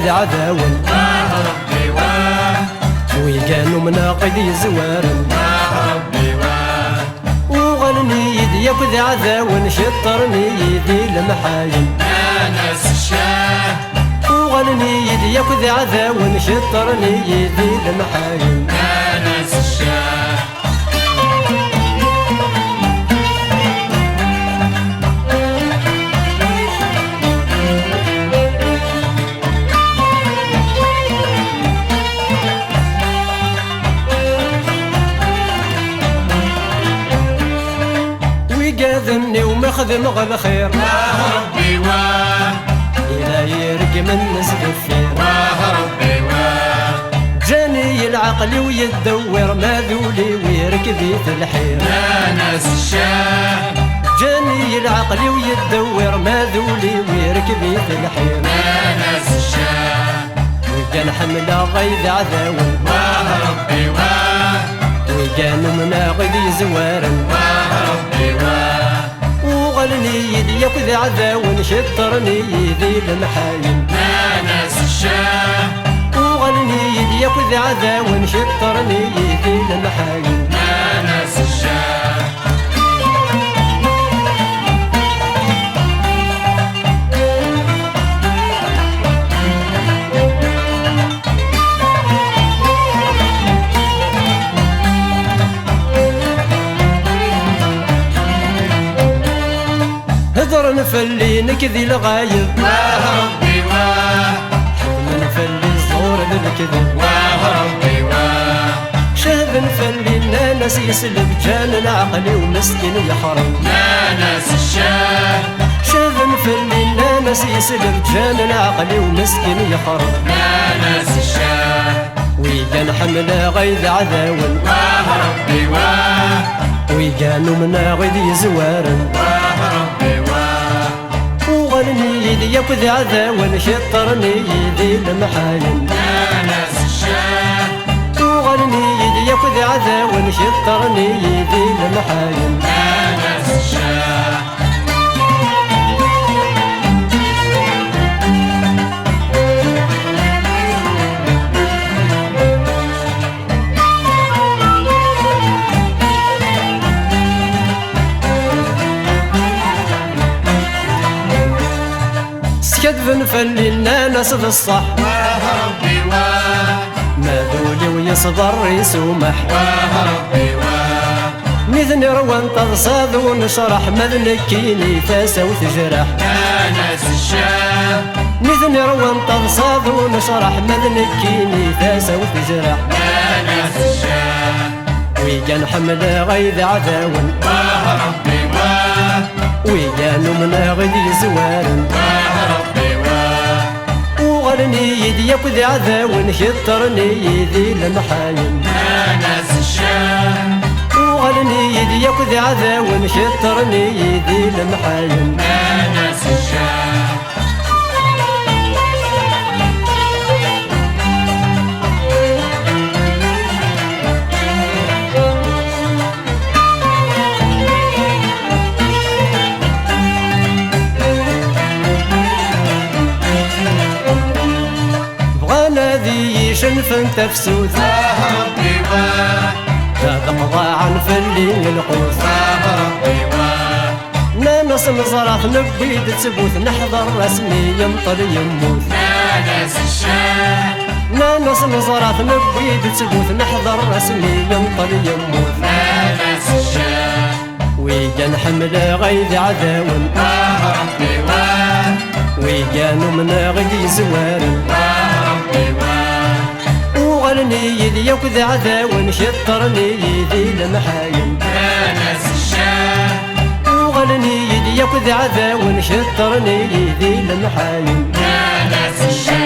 غيد عذاون ربي ويقانو مناقد يزوارن ربي وغني يدي ياكد عذاون شطرني يدي المحاين ناس الشاه وغني يدي ياكد عذاون شطرني يدي المحاين ناس الشاه ويقاذني ومخدم غير خير ربي إلا يرق من نسب الثير ربي جاني العقل ويدور ماذولي ويركبي في الحير ناس الشاه جاني العقل ويدور ماذولي ويركبي في الحير ناس الشاه وكان حمله غيد عذاون ربي وكانوا مناقد يزوارن ربي وغلني يدي ياخذ عذاون شطرني يدي المحاين ناس الشاه وغلني يدي ياخذ عذاون شطرني يدي المحاين ناس الشاه هضر نفلي نكذي الغايب ربي نفلي الزور بالكذب ربي شهد نفلي الناس يسلب جان العقل ومسكين يحرم ناس الشاه شهد نفلي الناس يسلب جان العقل ومسكين يحرم ناس الشاه ويقان حمله غيد عذاون ربي ويقانو منا غيد يزوارن ربي وغني يدي ياخذ عذاون شطرني يدي المحاين ناس الشاه وغني يدي ياخذ عذاون شطرني يدي المحاين ناس الشاه كذب نفلي الناس في الصح ربي ماذولي ويصبر يسومح ربي مذن روان تغصاد ونشرح مذنكيني فاسا وتجرح ناس الشاه مذن روان تغصاد ونشرح مذنكيني فاسا وتجرح ناس الشاه ويقان حمله غيد عذاون ربي ويقانو منا غيد يزوارن ربي وغلني يدي ياخذ عذاون شطرني يدي المحاين ناس الشاه وغلني يدي ياخذ عذاون شطرني يدي المحاين ناس الشاه ذي شنفن تفسوس ربي تقضى عن فلي القوس ربي ناس نزرعت نبيد تثبوت نحضر رسمي يمطر يموت ناس الشاه ناس نزرعت نبيد تثبوت نحضر رسمي يمطر يموت ناس الشاه ويجان حمله غيد عذاون ربي ويجانو منا غيد يزوارن ربي وغلني يدي ياخذ عذاون شطرني يدي المحاين ناس الشاه وغلني يدي ياخذ عذاون شطرني يدي المحاين ناس الشاه